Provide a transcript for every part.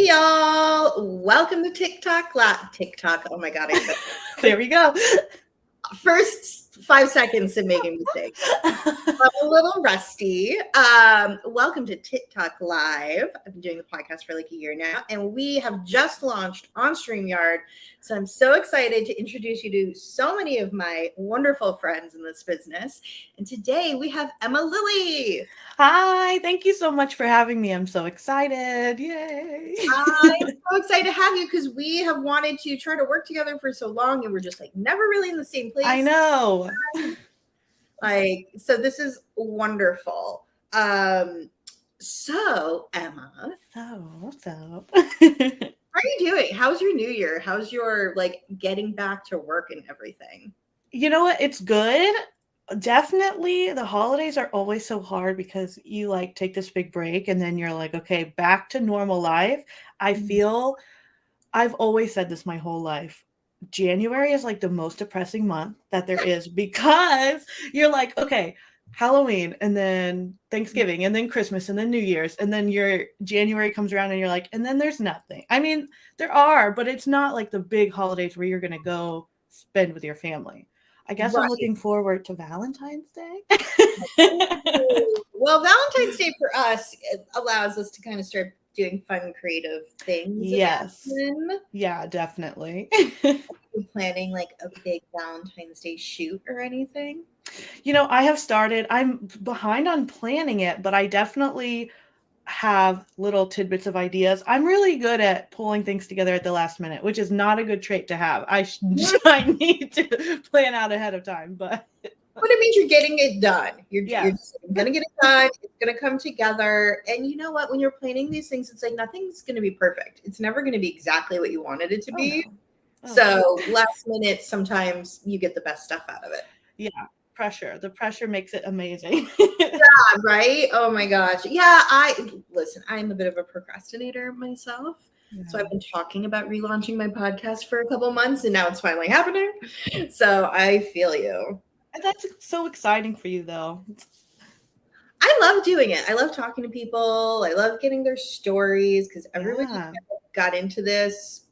Hey y'all, welcome to TikTok Live. TikTok, oh my God, I said There we go. first 5 seconds of making mistakes. I'm a little rusty. Welcome to TikTok Live. I've been doing the podcast for like a year now, and we have just launched on StreamYard. So I'm so excited to introduce you to so many of my wonderful friends in this business. And today we have Emma Lilly. Hi, thank you so much for having me. I'm so excited. Yay. I'm so excited to have you because we have wanted to try to work together for so long, and we're just like never really in the same place. I know. So this is wonderful. So Emma, So. how are you doing? How's your new year? How's your like getting back to work and everything? You know what? It's good. Definitely the holidays are always so hard because you like take this big break and then you're like, okay, back to normal life. I feel I've always said this my whole life. January is like the most depressing month that there is because you're like, okay, Halloween and then Thanksgiving and then Christmas and then New Year's and then your January comes around and you're like, and then there's nothing. I mean, there are, but it's not like the big holidays where you're going to go spend with your family. I guess I'm looking forward to Valentine's Day. Well, Valentine's Day for us allows us to kind of start doing fun, creative things. Yes. Again. Yeah, definitely. Are you planning like a big Valentine's Day shoot or anything? You know, I have started. I'm behind on planning it, but I definitely have little tidbits of ideas. I'm really good at pulling things together at the last minute, which is not a good trait to have. I need to plan out ahead of time, but it means you're getting it done. You're going to get it done. It's going to come together. And you know what? When you're planning these things, it's like nothing's going to be perfect. It's never going to be exactly what you wanted it to be. No. So last minute, sometimes you get the best stuff out of it. Yeah. Pressure. The pressure makes it amazing. Yeah, right? Oh my gosh. Yeah, I'm a bit of a procrastinator myself. Yeah. So I've been talking about relaunching my podcast for a couple months and now it's finally happening. So I feel you. That's so exciting for you though. I love doing it. I love talking to people. I love getting their stories because everybody got into this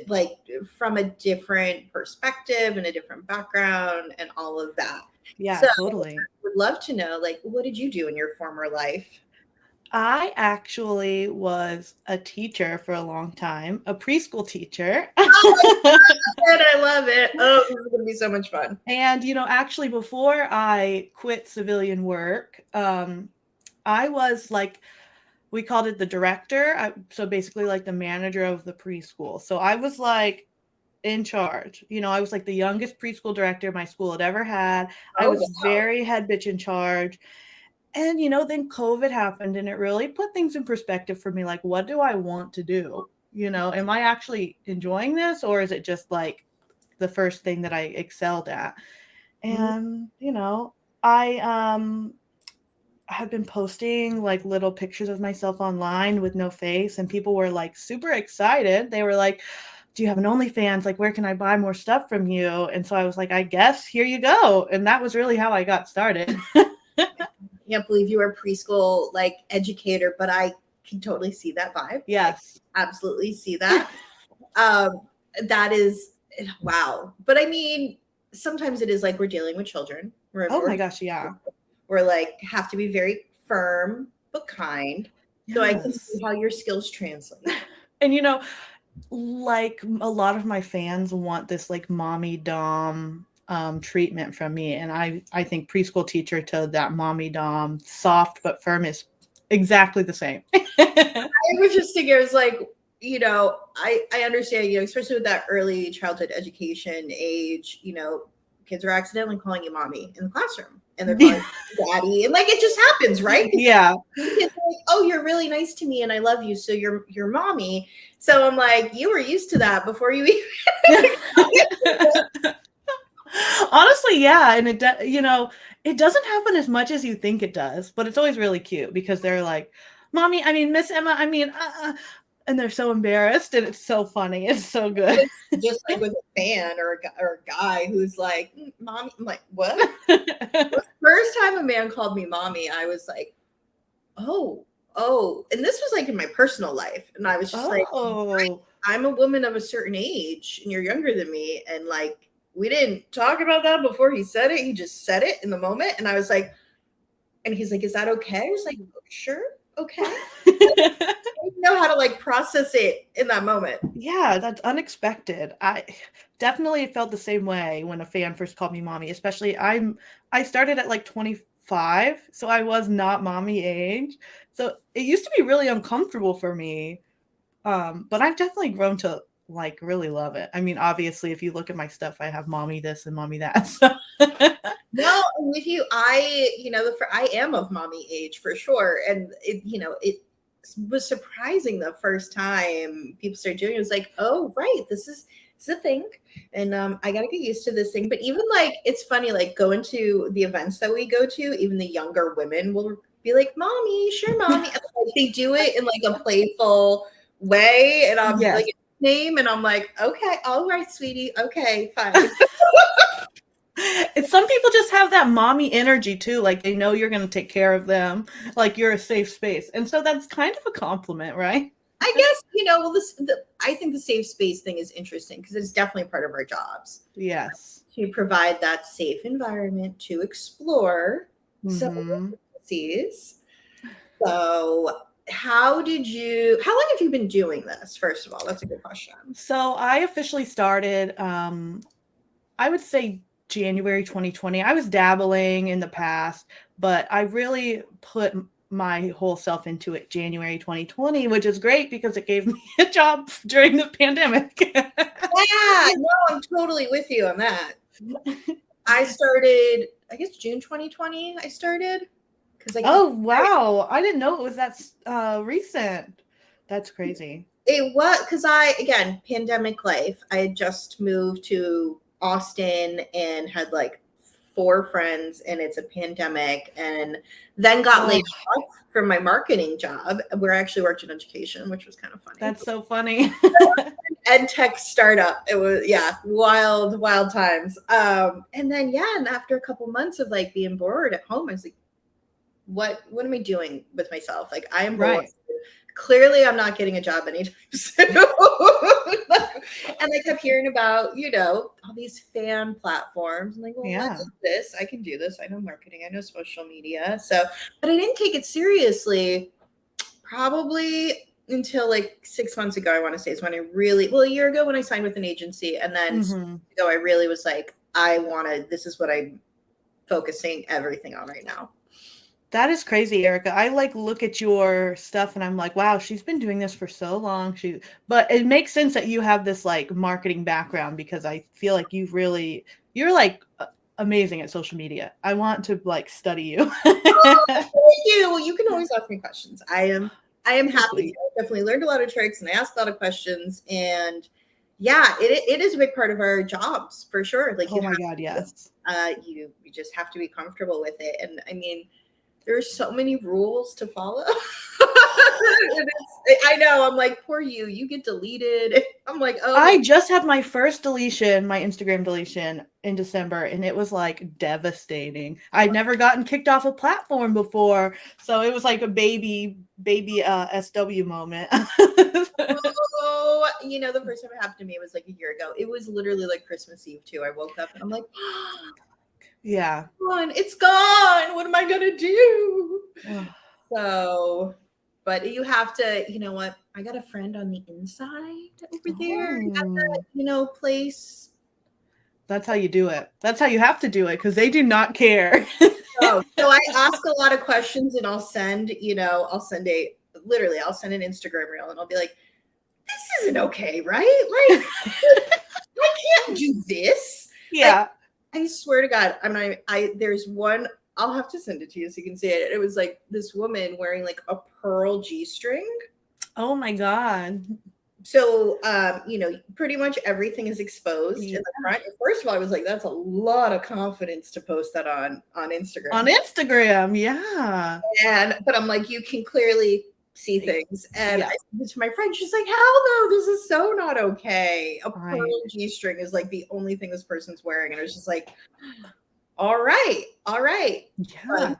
like from a different perspective and a different background and all of that. Yeah, so totally. I would love to know, like, what did you do in your former life? I actually was a teacher for a long time, a preschool teacher. Oh my God, I love it. Oh, this is going to be so much fun. And, you know, actually before I quit civilian work, I was like, we called it the director. So basically like the manager of the preschool. So I was like in charge. You know, I was like the youngest preschool director my school had ever had. I was very head bitch in charge. And, you know, then COVID happened and it really put things in perspective for me. Like, what do I want to do? You know, am I actually enjoying this or is it just like the first thing that I excelled at? And, you know, I have been posting like little pictures of myself online with no face and people were like super excited. They were like, do you have an OnlyFans? Like, where can I buy more stuff from you? And so I was like, I guess here you go. And that was really how I got started. I can't believe you were a preschool like educator, but I can totally see that vibe. Yes. I absolutely see that. That is wow. But I mean, sometimes it is like we're dealing with children. Oh my gosh, yeah. We're like have to be very firm but kind. Yes. So I can see how your skills translate. And you know, like a lot of my fans want this like mommy dom treatment from me, and I think preschool teacher to that mommy dom soft but firm is exactly the same. I was just thinking, I was like, you know, I understand, you know, especially with that early childhood education age, you know, kids are accidentally calling you mommy in the classroom and they're calling you daddy, and like it just happens, right? Yeah. It's like, oh, you're really nice to me and I love you, so you're mommy. So I'm like, you were used to that before you even honestly, yeah. And it you know, it doesn't happen as much as you think it does, but it's always really cute because they're like, mommy, I mean, Miss Emma, I mean, and they're so embarrassed and it's so funny. It's so good. It's just like with a fan or a guy who's like, mommy, I'm like, what? The first time a man called me mommy, I was like, oh, oh, and this was like in my personal life. And I was just like, I'm a woman of a certain age and you're younger than me. And like, we didn't talk about that before he said it. He just said it in the moment. And I was like, and he's like, is that okay? I was like, sure. Okay. I didn't know how to like process it in that moment. Yeah, that's unexpected. I definitely felt the same way when a fan first called me mommy, especially I started at like 25, so I was not mommy age. So it used to be really uncomfortable for me. But I've definitely grown to like really love it. I mean, obviously if you look at my stuff, I have mommy this and mommy that. So No, I'm with you. I am of mommy age for sure. And it was surprising the first time people started doing it. It was like, oh, right, this is a thing. And I got to get used to this thing. But even like, it's funny, like going to the events that we go to, even the younger women will be like, mommy, sure, mommy. And, like, they do it in like a playful way. And I'm like, name. And I'm like, okay, all right, sweetie. Okay, fine. Some people just have that mommy energy too. Like they know you're going to take care of them. Like you're a safe space. And so that's kind of a compliment, right? I guess, I think the safe space thing is interesting because it's definitely part of our jobs. Yes. To provide that safe environment to explore. Mm-hmm. So how long have you been doing this? First of all, that's a good question. So I officially started, I would say January 2020. I was dabbling in the past, but I really put my whole self into it January 2020, which is great because it gave me a job during the pandemic. Yeah, no, I'm totally with you on that. I started, I guess June 2020, I started. Oh, wow. I didn't know it was that recent. That's crazy. It was because again, pandemic life. I had just moved to Austin and had like 4 friends, and it's a pandemic, and then got laid off from my marketing job where I actually worked in education, which was kind of funny. That's so funny. Ed tech startup. It was, wild times. And then, and after a couple months of like being bored at home, I was like, what am I doing with myself? Like, I am bored. Clearly I'm not getting a job anytime soon. And I kept hearing about, all these fan platforms. I'm like, well, what is this? I can do this. I know marketing. I know social media. So, but I didn't take it seriously probably until like 6 months ago, I want to say, is when I really, a year ago when I signed with an agency. And then I really was like, this is what I'm focusing everything on right now. That is crazy, Erika. I like look at your stuff and I'm like, wow, she's been doing this for so long. But it makes sense that you have this like marketing background because I feel like you're like amazing at social media. I want to like study you. Oh, thank you. Well, you can always ask me questions. I am happy. I definitely learned a lot of tricks and I asked a lot of questions, and it is a big part of our jobs for sure. Like, oh my God, yes. You just have to be comfortable with it. And I mean, there's so many rules to follow. I know. I'm like, poor you get deleted. I'm like, oh. I just had my first deletion, my Instagram deletion in December, and it was like devastating. I'd never gotten kicked off a platform before. So it was like a baby SW moment. Oh, the first time it happened to me was like a year ago. It was literally like Christmas Eve too. I woke up and I'm like, yeah, it's gone. What am I gonna do? So, but you have to, what? I got a friend on the inside over there at that, place. That's how you do it. That's how you have to do it because they do not care. So I ask a lot of questions, and I'll send an Instagram reel, and I'll be like, this isn't okay, right? Like, I can't do this. Yeah. I swear to God, there's one, I'll have to send it to you so you can see it. It was like this woman wearing like a pearl G-string. Oh my God. So, pretty much everything is exposed in the front. First of all, I was like, that's a lot of confidence to post that on Instagram. On Instagram, yeah. But I'm like, you can clearly see things. And I said it to my friend, she's like, hell no, this is so not okay. A pearl G-string is like the only thing this person's wearing. And I was just like, all right. Yeah.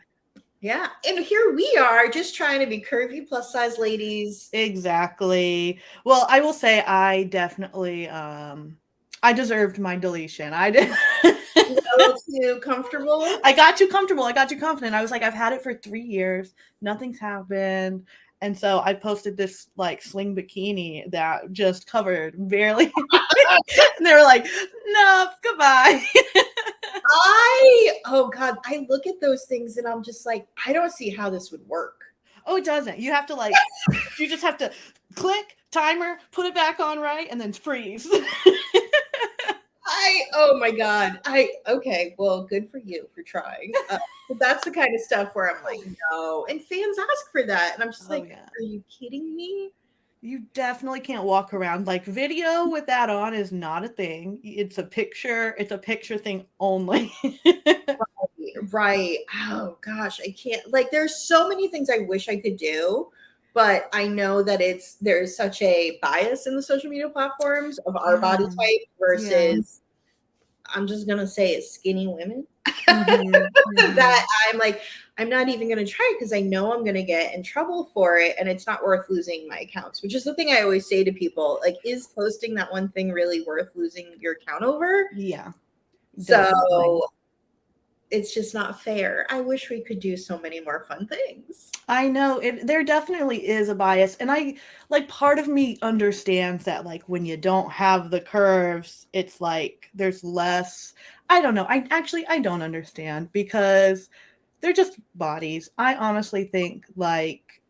Yeah. And here we are just trying to be curvy plus size ladies. Exactly. Well, I will say I definitely I deserved my deletion. I did. A little too comfortable. I got too comfortable. I got too confident. I was like, I've had it for 3 years. Nothing's happened. And so I posted this like sling bikini that just covered barely. And they were like, no, goodbye. Oh God, I look at those things and I'm just like, I don't see how this would work. Oh, it doesn't. You have to like, you just have to click, timer, put it back on right, and then freeze. Oh my God. Okay, well, good for you for trying. But that's the kind of stuff where I'm like, no. And fans ask for that. And I'm just like, yeah. Are you kidding me? You definitely can't walk around like video with that on is not a thing. It's a picture thing only. Right. Oh gosh, I can't, like, there's so many things I wish I could do, but I know that there's such a bias in the social media platforms of our body type versus I'm just gonna say it's skinny women. That I'm like, I'm not even gonna try because I know I'm gonna get in trouble for it and it's not worth losing my accounts, which is the thing I always say to people, like, is posting that one thing really worth losing your account over? Yeah. So it's just not fair. I wish we could do so many more fun things. I know there definitely is a bias. And I like part of me understands that like when you don't have the curves, it's like there's less. I don't know. I don't understand because they're just bodies. I honestly think like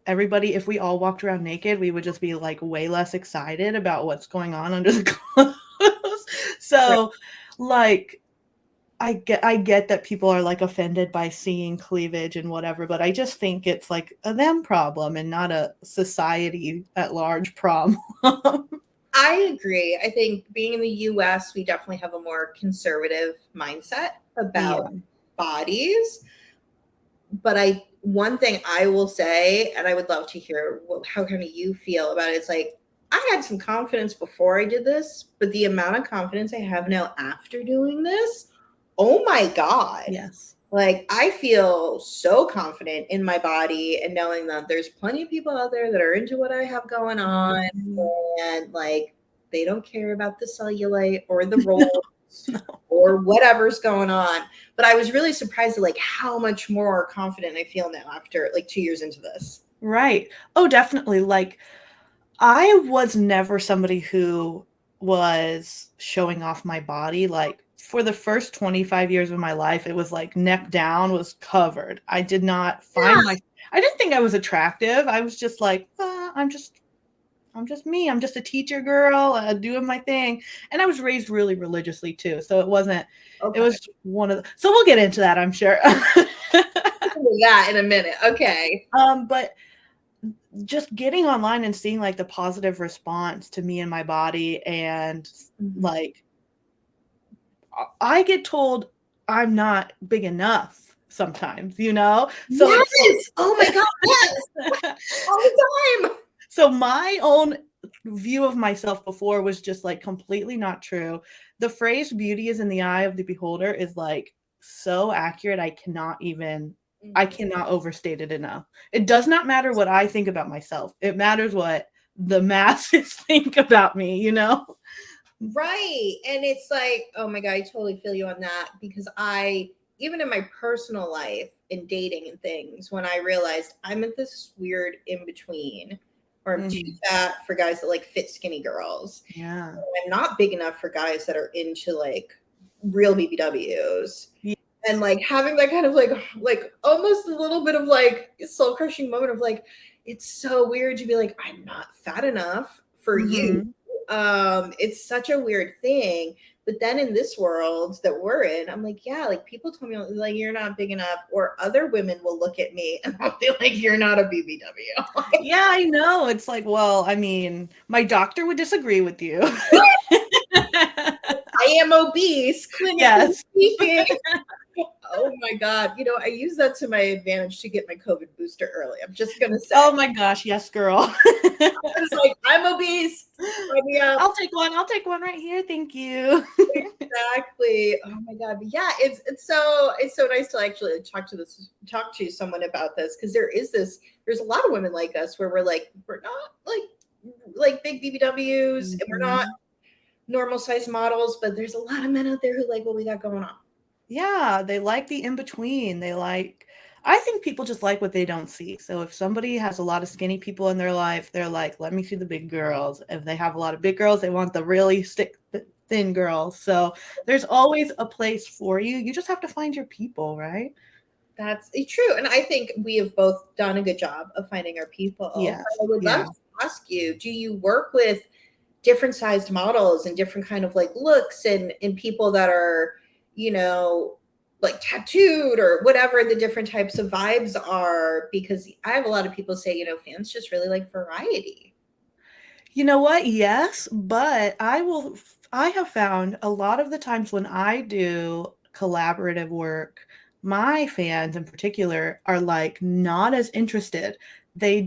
everybody, if we all walked around naked, we would just be like way less excited about what's going on under the clothes. So like I get that people are like offended by seeing cleavage and whatever, but I just think it's like a them problem and not a society at large problem. I agree. I think being in the US, we definitely have a more conservative mindset about bodies. But one thing I will say, and I would love to hear how kind of you feel about it, is like, I had some confidence before I did this, but the amount of confidence I have now after doing this, oh my God. Yes. Like, I feel so confident in my body and knowing that there's plenty of people out there that are into what I have going on. And like, they don't care about the cellulite or the rolls or whatever's going on. But I was really surprised at like how much more confident I feel now after like 2 years into this. Right. Oh, definitely. Like, I was never somebody who was showing off my body. Like, for the first 25 years of my life, it was like neck down was covered. I did not find I didn't think I was attractive. I was just like, I'm just me. I'm just a teacher girl doing my thing. And I was raised really religiously too. So it wasn't, it was one of the, so we'll get into that, I'm sure. Yeah, in a minute. Okay. But just getting online and seeing like the positive response to me and my body and like, I get told I'm not big enough sometimes, you know? So yes! Oh my God, yes! All the time. So my own view of myself before was just like completely not true. The phrase beauty is in the eye of the beholder is like so accurate. I cannot overstate it enough. It does not matter what I think about myself. It matters what the masses think about me, you know? Right. And it's like, oh my God, I totally feel you on that because even in my personal life in dating and things, when I realized I'm at this weird in between, or I'm too fat for guys that like fit skinny girls. Yeah. I'm not big enough for guys that are into like real BBWs. Yeah. And like having that kind of like almost a little bit of like soul crushing moment of like, it's so weird to be like, I'm not fat enough for you. It's such a weird thing. But then in this world that we're in, I'm like, yeah, like people told me like you're not big enough, or other women will look at me and I'll be like, you're not a BBW. Yeah, I know. It's like, well, I mean, my doctor would disagree with you. I am obese, clinically speaking. Oh my God. I use that to my advantage to get my COVID booster early. I'm just going to say. Oh my gosh. Yes, girl. I was like, I'm obese. Sign me up. I'll take one. I'll take one right here. Thank you. Exactly. Oh my God. But yeah, it's so nice to actually talk to someone about this, because there's a lot of women like us where we're not like big BBWs, and we're not normal size models, but there's a lot of men out there who like what we got going on. Yeah, they like the in between. I think people just like what they don't see. So if somebody has a lot of skinny people in their life, they're like, let me see the big girls. If they have a lot of big girls, they want the really thin girls. So there's always a place for you. You just have to find your people, right? That's true. And I think we have both done a good job of finding our people. Yes. I would love to ask you, do you work with different sized models and different kind of like looks and people that are, like tattooed or whatever the different types of vibes are? Because I have a lot of people say, fans just really like variety. You know what? Yes, but I have found a lot of the times when I do collaborative work, my fans in particular are like not as interested. They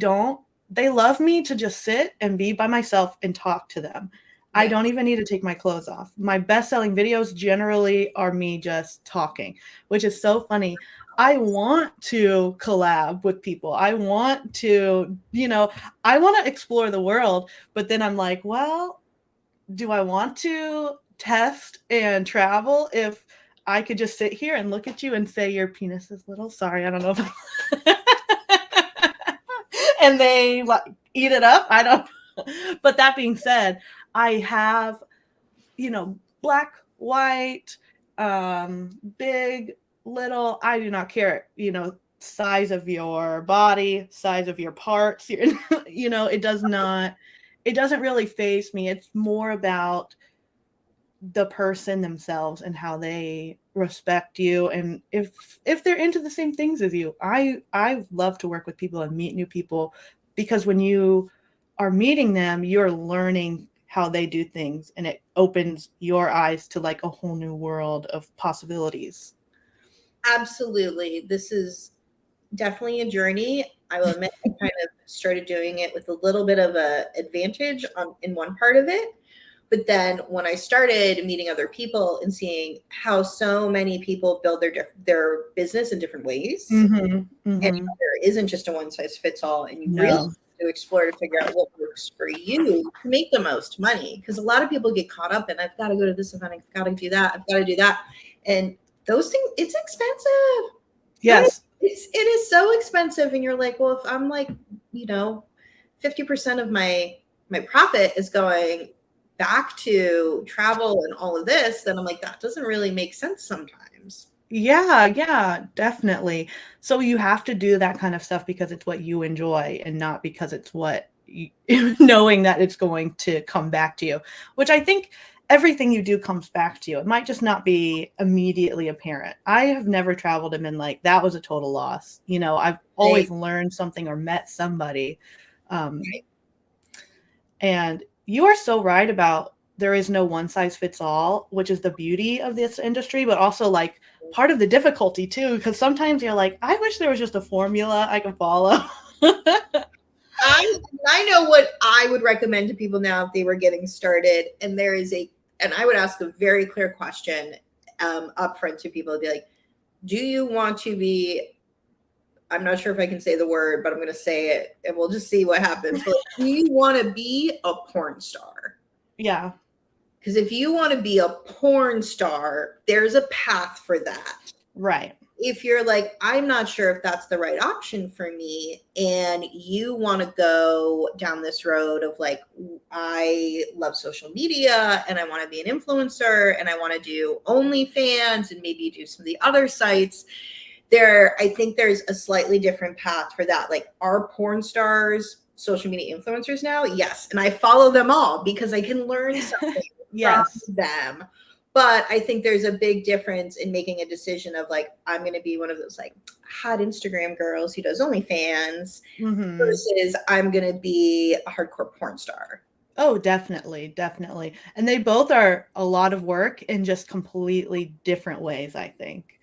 love me to just sit and be by myself and talk to them. Yeah. I don't even need to take my clothes off. My best-selling videos generally are me just talking, which is so funny. I want to collab with people. I want to, I want to explore the world, but then I'm like, well, do I want to test and travel if I could just sit here and look at you and say your penis is little? Sorry, I don't know if and they eat it up. I don't. But that being said, I have, black, white, big, little. I do not care. Size of your body, size of your parts. It doesn't really faze me. It's more about the person themselves and how they respect you, and if they're into the same things as you. I love to work with people and meet new people, because when you are meeting them, you're learning how they do things, and it opens your eyes to like a whole new world of possibilities. Absolutely. This is definitely a journey. I will admit I kind of started doing it with a little bit of a advantage in one part of it. But then when I started meeting other people and seeing how so many people build their business in different ways, and there isn't just a one size fits all, and you really have to explore to figure out what works for you to make the most money. Because a lot of people get caught up in, I've got to go to this event, I've got to do that, I've got to do that. And those things, it's expensive. Yes. It is so expensive. And you're like, well, if I'm like, 50% of my profit is going back to travel and all of this, then I'm like, that doesn't really make sense sometimes. Yeah, definitely. So you have to do that kind of stuff because it's what you enjoy, and not because it's what knowing that it's going to come back to you, which I think everything you do comes back to you. It might just not be immediately apparent. I have never traveled and been like, that was a total loss. I've always learned something or met somebody. Right. And you are so right about there is no one size fits all, which is the beauty of this industry, but also like part of the difficulty too, because sometimes you're like, I wish there was just a formula I can follow. I know what I would recommend to people now if they were getting started, and I would ask a very clear question upfront to people. It'd be like, do you want to be, I'm not sure if I can say the word, but I'm going to say it and we'll just see what happens. But do you want to be a porn star? Yeah. Because if you want to be a porn star, there's a path for that. Right. If you're like, I'm not sure if that's the right option for me, and you want to go down this road of like, I love social media and I want to be an influencer and I want to do OnlyFans and maybe do some of the other sites, I think there's a slightly different path for that. Like, are porn stars social media influencers now? Yes. And I follow them all because I can learn something from them. But I think there's a big difference in making a decision of like, I'm going to be one of those like hot Instagram girls who does OnlyFans versus I'm going to be a hardcore porn star. Oh, definitely. And they both are a lot of work in just completely different ways, I think.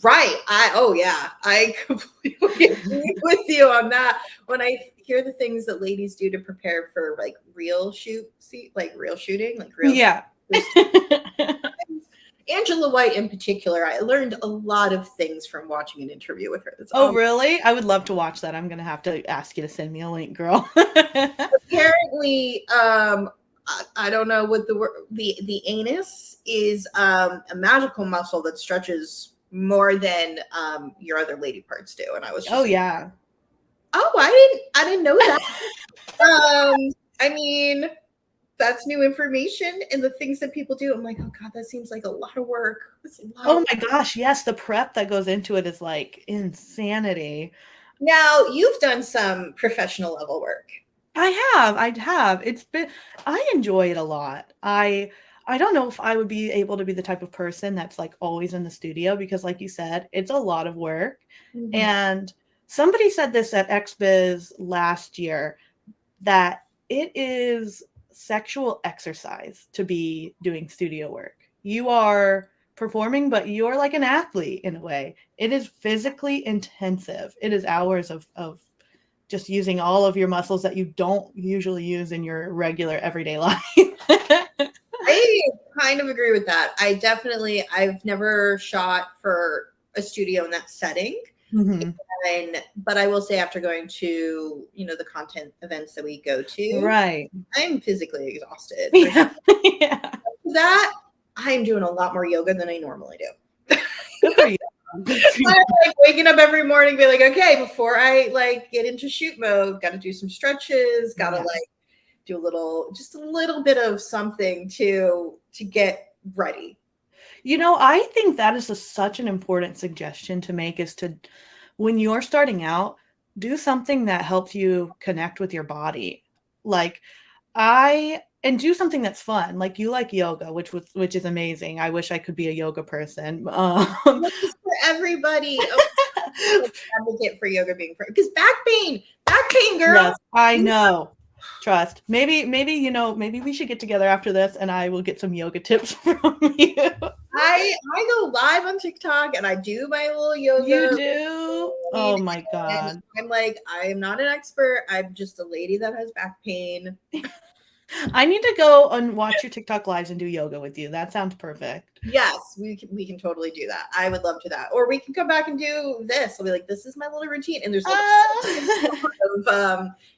Right. I completely agree with you on that. When I hear the things that ladies do to prepare for like real real shooting, like real Yeah. Angela White in particular, I learned a lot of things from watching an interview with her. Oh, really? I would love to watch that. I'm gonna have to ask you to send me a link, girl. Apparently, I don't know what the anus is a magical muscle that stretches more than your other lady parts do, and I was just Oh yeah. oh, I didn't know that. I mean, that's new information, and the things that people do. I'm like, oh god, that seems like a lot of work. Oh my gosh, yes, the prep that goes into it is like insanity. Now you've done some professional level work. I have. I enjoy it a lot. I don't know if I would be able to be the type of person that's like always in the studio because like you said, it's a lot of work. Mm-hmm. And somebody said this at XBiz last year that it is sexual exercise to be doing studio work. You are performing, but you're like an athlete in a way. It is physically intensive. It is hours of just using all of your muscles that you don't usually use in your regular everyday life. I kind of agree with that. I've never shot for a studio in that setting. Mm-hmm. But I will say after going to, the content events that we go to, Right. I'm physically exhausted. Yeah. Yeah. That I'm doing a lot more yoga than I normally do. Good for you. I'm like waking up every morning, be like, okay, before I like get into shoot mode, got to do some stretches, got to like do just a little bit of something to get ready. I think that is such an important suggestion to make is to, when you're starting out, do something that helps you connect with your body. And do something that's fun. Like you like yoga, which is amazing. I wish I could be a yoga person. For everybody. Advocate for yoga being free because back pain, girl. Yes, I know. Trust. Maybe we should get together after this and I will get some yoga tips from you. I go live on TikTok and I do my little yoga. You do? Oh my god. I'm like, I am not an expert. I'm just a lady that has back pain. I need to go and watch your TikTok lives and do yoga with you. That sounds perfect. Yes, we can totally do that. I would love to that. Or we can come back and do this. I'll be like, this is my little routine. And there's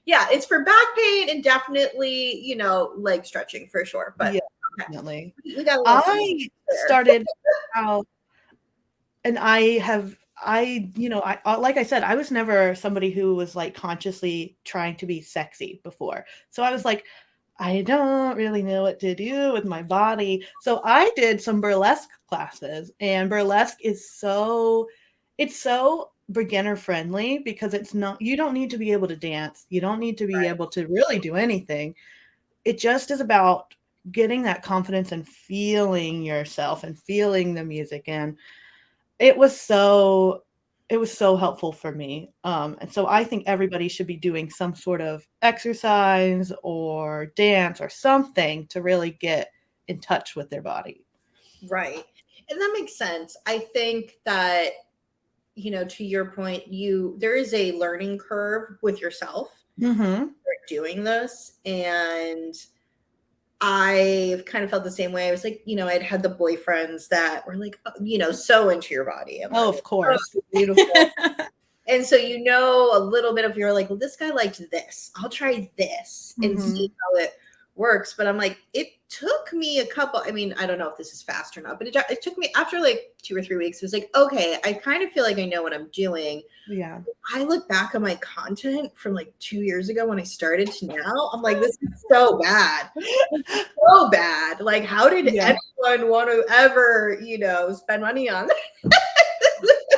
it's for back pain and definitely, leg stretching for sure. But yeah, definitely. I started out and like I said, I was never somebody who was like consciously trying to be sexy before. So I was like, I don't really know what to do with my body. So I did some burlesque classes, and burlesque is so beginner friendly because you don't need to be able to dance. You don't need to be able to really do anything. It just is about getting that confidence and feeling yourself and feeling the music. And it was so helpful for me. And so I think everybody should be doing some sort of exercise or dance or something to really get in touch with their body. Right. And that makes sense. I think that, to your point, there is a learning curve with yourself doing this. And I've kind of felt the same way. I was like, I'd had the boyfriends that were like, so into your body. And of course. Oh, beautiful. And so, a little bit of you're like, well, this guy liked this. I'll try this and see how it works. But I'm like, it took me I don't know if this is fast or not, but it took me after like 2 or 3 weeks. It was like, okay, I kind of feel like I know what I'm doing. Yeah. I look back on my content from like 2 years ago when I started to now. I'm like, this is so bad. So bad. Like, how did anyone want to ever, spend money on that?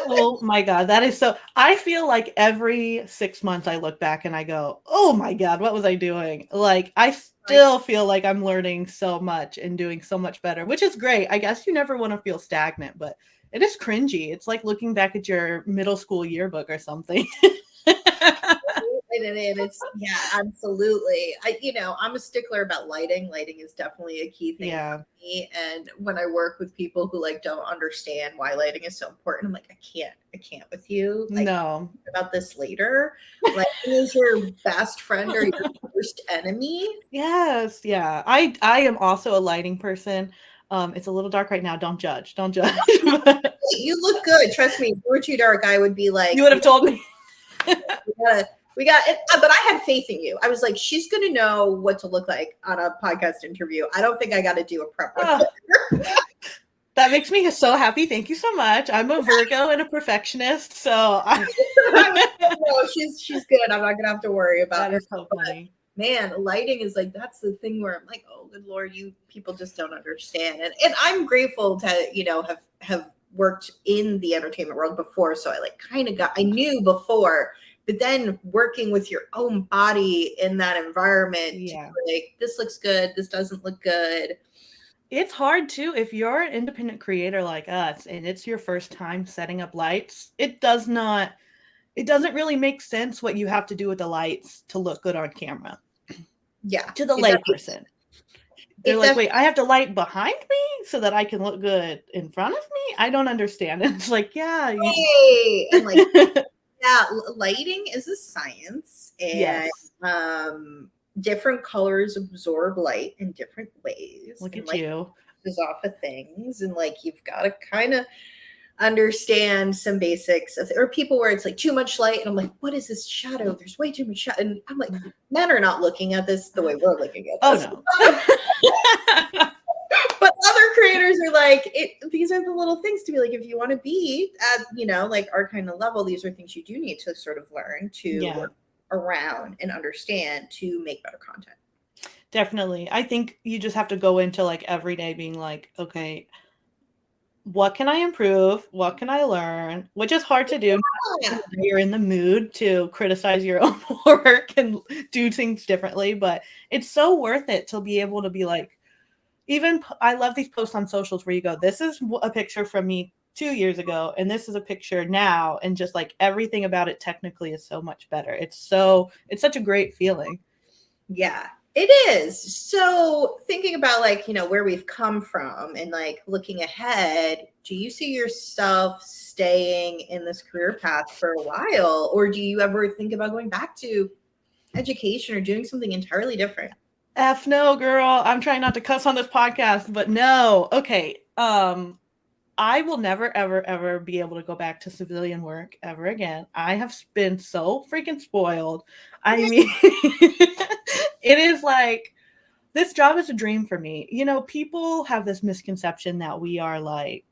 Oh my God. That is so, I feel like every 6 months I look back and I go, oh my God, what was I doing? Like, I still feel like I'm learning so much and doing so much better, which is great. I guess you never want to feel stagnant, but it is cringy. It's like looking back at your middle school yearbook or something. And it's, yeah, absolutely. I'm a stickler about lighting. Lighting is definitely a key thing for me. And when I work with people who like don't understand why lighting is so important, I'm like, I can't with you. Like, No. about this later. Lighting is your best friend or your worst enemy. Yes. Yeah. I am also a lighting person. It's a little dark right now. Don't judge. Don't judge. You look good. Trust me. If you were too dark, I would be like, you would have told me. we got it. But I had faith in you. I was like, she's going to know what to look like on a podcast interview. I don't think I got to do a prep with her. That makes me so happy. Thank you so much. I'm a Virgo and a perfectionist, so no, she's good. I'm not going to have to worry about that. Is so funny. Man, lighting is like, that's the thing where I'm like, oh, good Lord, you people just don't understand. And I'm grateful to, have worked in the entertainment world before. So I like I knew before, but then working with your own body in that environment, to like, this looks good, this doesn't look good. It's hard too if you're an independent creator like us and it's your first time setting up lights. It doesn't really make sense what you have to do with the lights to look good on camera. Yeah. To the layperson. They're like, wait, I have to light behind me so that I can look good in front of me? I don't understand. And it's like, yeah. And like, yeah, lighting is a science. And different colors absorb light in different ways. Look at like, you. Goes off of things. And like, you've got to kind of understand some basics of, or people where it's like too much light and I'm like, what is this shadow? There's way too much shadow. And I'm like, men are not looking at this the way we're looking at this. Oh no. But other creators are like, these are the little things to be like, if you want to be at, like our kind of level, these are things you do need to sort of learn to work around and understand to make better content. Definitely. I think you just have to go into like every day being like, okay, what can I improve? What can I learn? Which is hard to do. You're in the mood to criticize your own work and do things differently, but it's so worth it to be able to be like, even I love these posts on socials where you go, this is a picture from me 2 years ago, and this is a picture now, and just like everything about it technically is so much better. It's such a great feeling. Yeah. It is. So thinking about like, where we've come from and like looking ahead, do you see yourself staying in this career path for a while? Or do you ever think about going back to education or doing something entirely different? F no, girl. I'm trying not to cuss on this podcast, but no. Okay. I will never, ever, ever be able to go back to civilian work ever again. I have been so freaking spoiled. I mean, it is like, this job is a dream for me. People have this misconception that we are like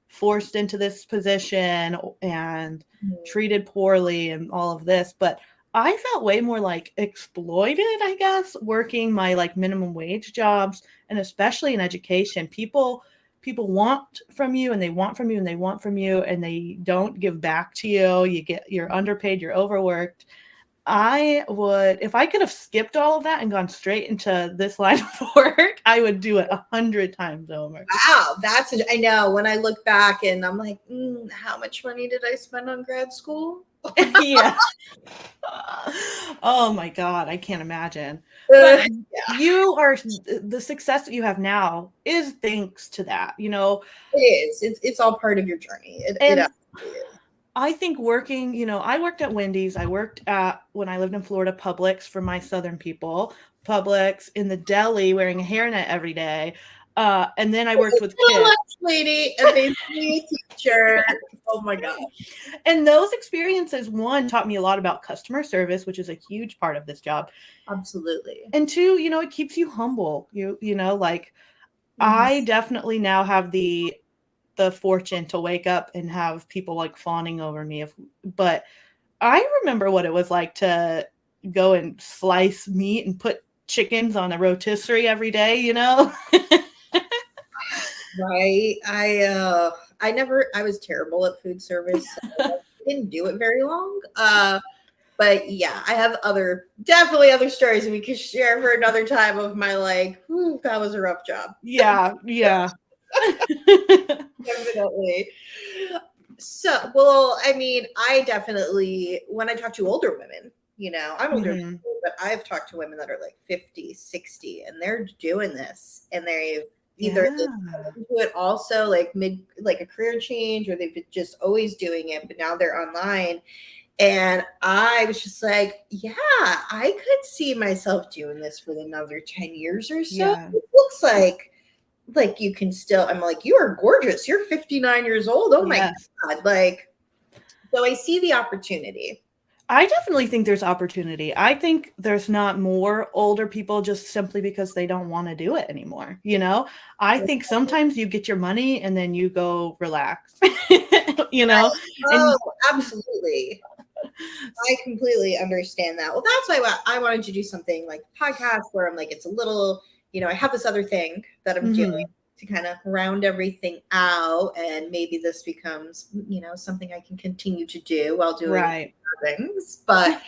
forced into this position and treated poorly and all of this, but I felt way more like exploited, I guess, working my like minimum wage jobs, and especially in education. People want from you and they want from you and they want from you, and they don't give back to you. You're underpaid, you're overworked. I would, if I could have skipped all of that and gone straight into this line of work, I would do it 100 times over. Wow, I know. When I look back and I'm like, how much money did I spend on grad school? Yeah. Oh my God, I can't imagine. But you are, the success that you have now is thanks to that. It is. It's all part of your journey. It absolutely is. I think working, I worked at Wendy's. I worked at, when I lived in Florida, Publix for my Southern people. Publix, in the deli, wearing a hairnet every day. And then I worked with kids. Lady, and basically a teacher. Oh my God. And those experiences, one, taught me a lot about customer service, which is a huge part of this job. Absolutely. And two, it keeps you humble. I definitely now have the fortune to wake up and have people like fawning over me. But I remember what it was like to go and slice meat and put chickens on a rotisserie every day, Right. I was terrible at food service. So I didn't do it very long. But yeah, I have definitely other stories we could share for another time of my like, that was a rough job. Yeah. Definitely. So, well, I mean, I definitely, when I talk to older women, You know, I'm older, Mm-hmm. but I've talked to women that are like 50, 60, and they're doing this, and they've either Yeah. into it also like mid, like a career change, or they've been just always doing it, but now they're online. And I was just like, yeah, I could see myself doing this for another 10 years or so. Yeah. It looks like you can still, I'm like, you are gorgeous. You're 59 years old. Oh my Yes. God. Like, so I see the opportunity. I definitely think there's opportunity. I think there's not more older people just simply because they don't want to do it anymore. You know, I think sometimes you get your money and then you go relax, you know, and Oh, absolutely. I completely understand that. Well, that's why I wanted to do something like a podcast where I'm like, it's a little, you know, I have this other thing that I'm doing to kind of round everything out. And maybe this becomes, you know, something I can continue to do while doing right. other things. But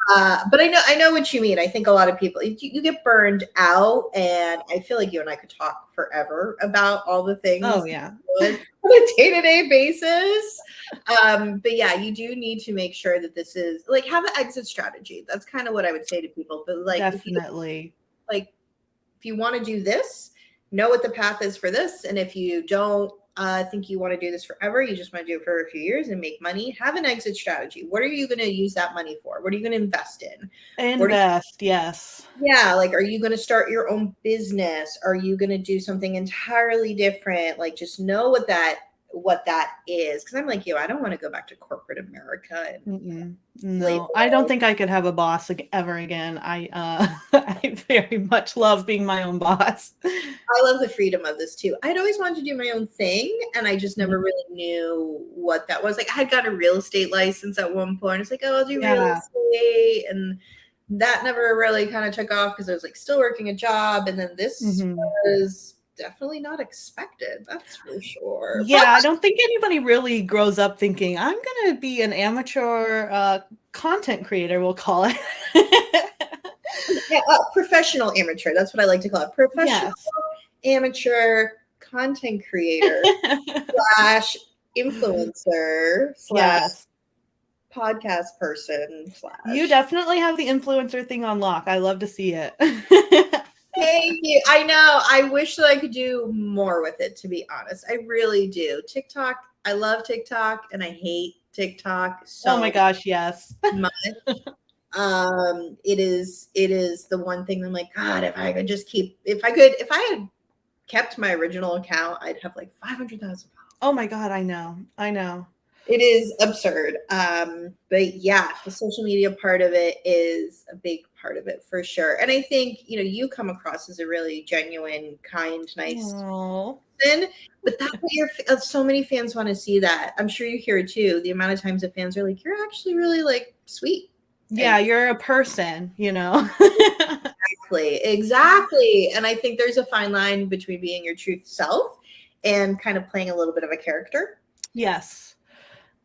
I know what you mean. I think a lot of people, you get burned out, and I feel like you and I could talk forever about all the things Oh, yeah. on a day-to-day basis. But yeah, you do need to make sure that this is like, have an exit strategy. That's kind of what I would say to people. But like, Definitely. if you want to do this, know what the path is for this. And if you don't think you want to do this forever, you just want to do it for a few years and make money, have an exit strategy. What are you going to use that money for? What are you going to invest in? Invest. Yes. Yeah, like, are you going to start your own business? Are you going to do something entirely different? Like, just know what that is. Because I'm like you, I don't want to go back to corporate America and No, I don't think I could have a boss ever again. I very much love being my own boss. I love the freedom of this too. I'd always wanted to do my own thing, and I just never really knew what that was. Like, I had got a real estate license at one point. It's like, oh, I'll do real estate, and that never really kind of took off because I was like still working a job. And then this was definitely not expected. That's for sure. Yeah, I don't think anybody really grows up thinking I'm gonna be an amateur content creator, we'll call it. Yeah, professional amateur. That's what I like to call it. Professional amateur content creator slash influencer slash podcast person slash. You definitely have the influencer thing on lock. I love to see it. Thank you. I know. I wish that I could do more with it, to be honest. I really do. TikTok, I love TikTok, and I hate TikTok so oh my gosh, yes. much. It is the one thing I'm like, God, if I had kept my original account, I'd have like 500,000 followers. Oh my God, I know. It is absurd. But yeah, the social media part of it is a big part of it for sure. And I think, you know, you come across as a really genuine, kind, nice person. But that's what so many fans want to see that. I'm sure you hear it too. The amount of times the fans are like, you're actually really like sweet. Yeah, you're a person, you know. Exactly. And I think there's a fine line between being your true self and kind of playing a little bit of a character. Yes.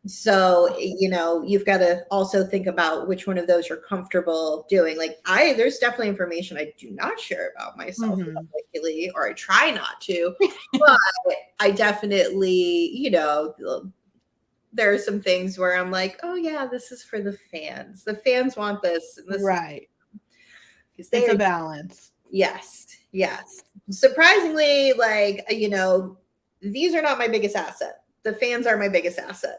So, you know, you've got to also think about which one of those you're comfortable doing. Like, there's definitely information I do not share about myself publicly, or I try not to, but I definitely, you know, there are some things where I'm like, oh yeah, this is for the fans. The fans want this. And this right. It's a balance. Yes. Surprisingly, like, you know, these are not my biggest asset. The fans are my biggest asset.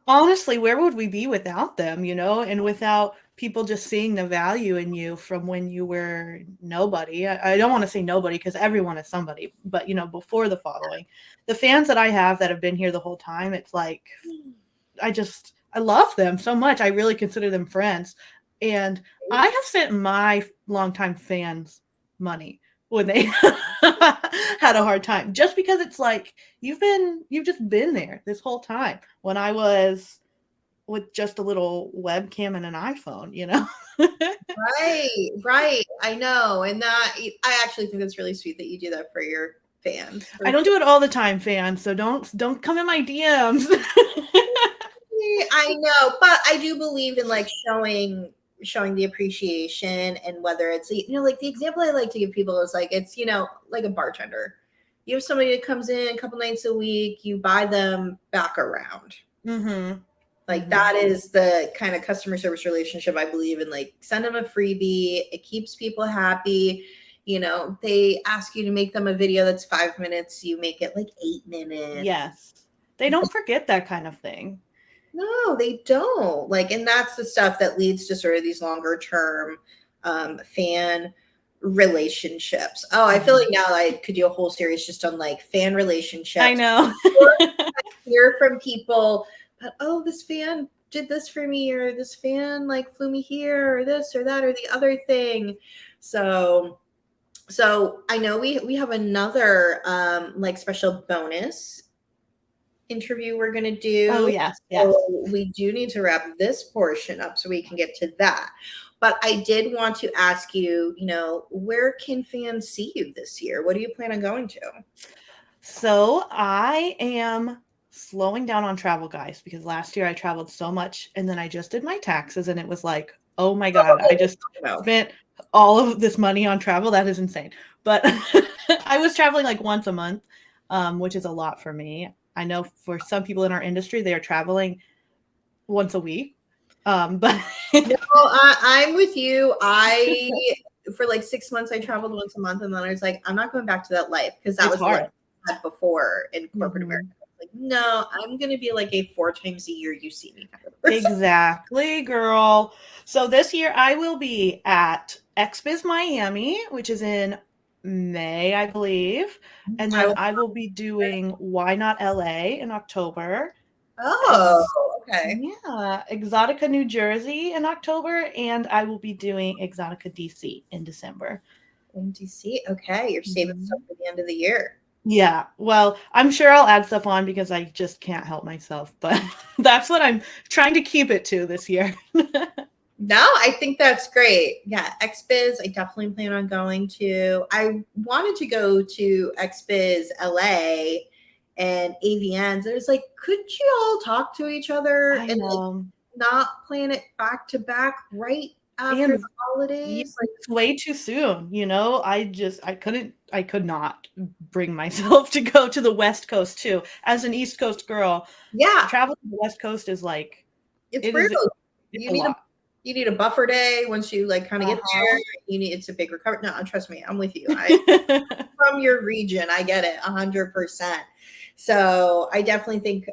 Honestly, where would we be without them, you know, and without people just seeing the value in you from when you were nobody? I don't want to say nobody because everyone is somebody, but, you know, before the following, the fans that I have that have been here the whole time, it's like, I love them so much. I really consider them friends. And I have sent my longtime fans money when they had a hard time, just because it's like, you've just been there this whole time when I was with just a little webcam and an iPhone, you know? Right. I know. And I actually think that's really sweet that you do that for your fans. I don't do it all the time, fans, so don't come in my DMs. I know, but I do believe in like showing the appreciation, and whether it's, you know, like the example I like to give people is like, it's, you know, like a bartender. You have somebody that comes in a couple nights a week, you buy them back around. Like that is the kind of customer service relationship I believe in. Like send them a freebie. It keeps people happy. They ask you to make them a video that's 5 minutes. You make it like 8 minutes. Yes. They don't forget that kind of thing. No, they don't. And that's the stuff that leads to sort of these longer term fan relationships. Oh, I feel like now I could do a whole series just on fan relationships. I know. I hear from people, but this fan did this for me, or this fan flew me here, or this or that or the other thing. So I know we have another special bonus interview we're going to do. Oh, yes. So we do need to wrap this portion up so we can get to that. But I did want to ask you, where can fans see you this year? What do you plan on going to? So I am slowing down on travel, guys, because last year I traveled so much, and then I just did my taxes, and it was like, oh my God, I just spent all of this money on travel. That is insane. But I was traveling once a month, which is a lot for me. I know for some people in our industry, they are traveling once a week. But no, I'm with you. For 6 months, I traveled once a month, and then I was like, I'm not going back to that life, because that was hard. Before in corporate America. No, I'm going to be a 4 times a year you see me kind of person. Exactly, girl. So this year I will be at XBiz Miami, which is in May, I believe. And then I will be doing Why Not LA in October. Oh, okay. Yeah, Exotica New Jersey in October, and I will be doing Exotica DC in December. In DC, okay. You're saving stuff for the end of the year. Yeah, well, I'm sure I'll add stuff on because I just can't help myself, but that's what I'm trying to keep it to this year. No, I think that's great. Yeah, XBiz, I definitely plan on going to. I wanted to go to XBiz LA and AVNs. It was could you all talk to each other and not plan it back to back right after the holidays? It's way too soon, I could not bring myself to go to the West Coast too. As an East Coast girl, travel to the West Coast is it's brutal. You need a buffer day once you kind of get there. It's a big recovery. No, trust me, I'm with you. From your region, I get it 100%. So I definitely think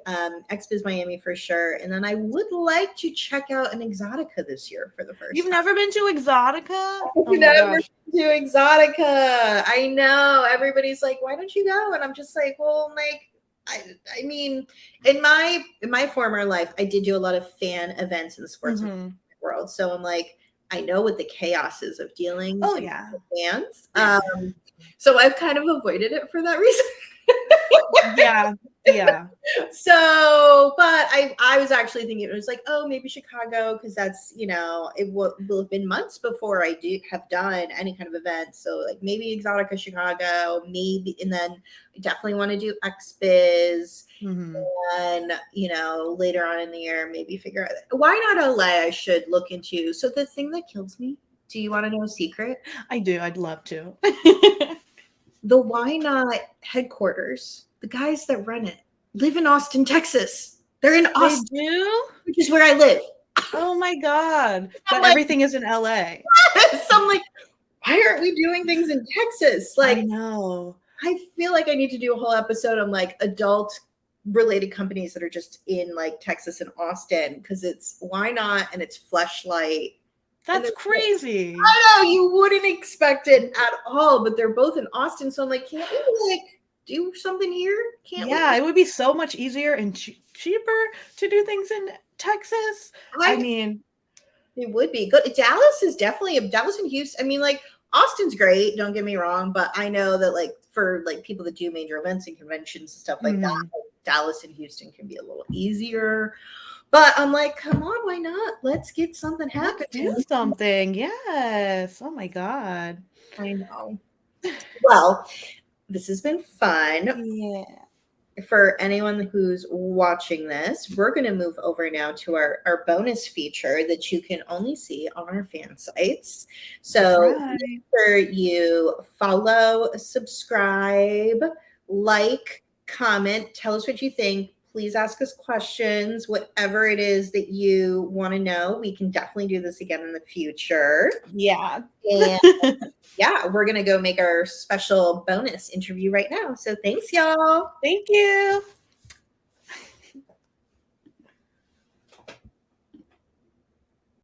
XBiz Miami for sure. And then I would like to check out an Exotica this year for the first time. You've never been to Exotica? I've never been to Exotica. I know. Everybody's like, why don't you go? And I'm just like, well, I mean, in my former life, I did do a lot of fan events in the sports world. So I'm like, I know what the chaos is of dealing with fans. So I've kind of avoided it for that reason. Yeah. So, but I was actually thinking, it was maybe Chicago, because that's, it will have been months before I have done any kind of event. So maybe Exotica Chicago, maybe, and then I definitely want to do XBiz. And later on in the year, maybe figure out Why Not LA I should look into. So the thing that kills me, do you want to know a secret? I do. I'd love to. The Why Not headquarters, the guys that run it, live in Austin, Texas. They're in Austin, they do? Which is where I live. Oh my God. But everything is in LA. So I'm like, why aren't we doing things in Texas? I know. I feel like I need to do a whole episode on adult related companies that are just in Texas and Austin, because it's Why Not and it's Fleshlight. That's crazy. I know, you wouldn't expect it at all, but they're both in Austin. So I'm like, can't we do something here? It would be so much easier and cheaper to do things in Texas. I mean, it would be good. Dallas is definitely Dallas and Houston. I mean, Austin's great, don't get me wrong, but I know that for people that do major events and conventions and stuff like that, Dallas and Houston can be a little easier. But I'm like, come on, why not? Let's get something happening. Do something. Yes. Oh my God. I know. Well, this has been fun. Yeah. For anyone who's watching this, we're going to move over now to our bonus feature that you can only see on our fan sites. So make sure you follow, subscribe, comment, tell us what you think. Please ask us questions, whatever it is that you want to know. We can definitely do this again in the future. Yeah. And yeah, we're going to go make our special bonus interview right now. So thanks, y'all. Thank you.